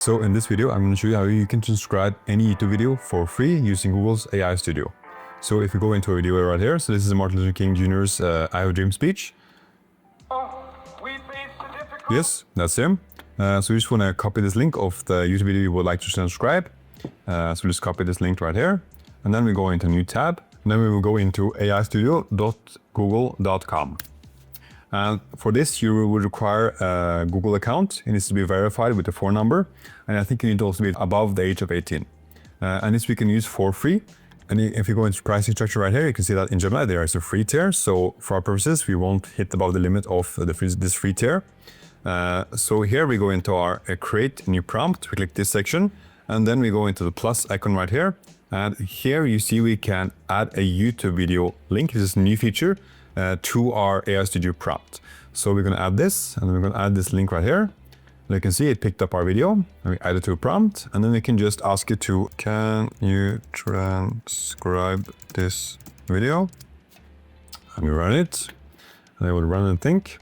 So in this video, I'm going to show you how you can transcribe any YouTube video for free using Google's AI Studio. So if you go into a video right here, so this is Martin Luther King Jr.'s I Have a Dream speech. Yes, that's him. So you just want to copy this link of the YouTube video you would like to transcribe. So just copy this link right here. And then we go into a new tab. And then we will go into aistudio.google.com. And for this, you will require a Google account. It needs to be verified with a phone number. And I think you need to also be above the age of 18. And this we can use for free. And if you go into pricing structure right here, you can see that in Gemini, there is a free tier. So for our purposes, we won't hit above the limit of this free tier. So here we go into our create new prompt. We click this section, and then we go into the plus icon right here. And here you see we can add a YouTube video link. This is a new feature to our AI Studio prompt. So we're going to add this, and then we're going to add this link right here. And you can see it picked up our video, and we add it to a prompt, and then we can just ask it to, can you transcribe this video? And we run it, and it will run and think.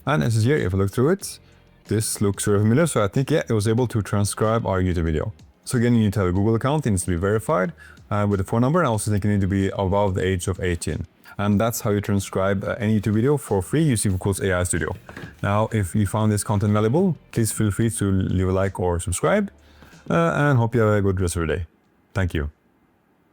And as is here, if I look through it, this looks very familiar. So I think, yeah, it was able to transcribe our YouTube video. So again, you need to have a Google account. It needs to be verified with a phone number. And I also think you need to be above the age of 18. And that's how you transcribe any YouTube video for free using Google's AI Studio. Now, if you found this content valuable, please feel free to leave a like or subscribe. And hope you have a good rest of your day. Thank you.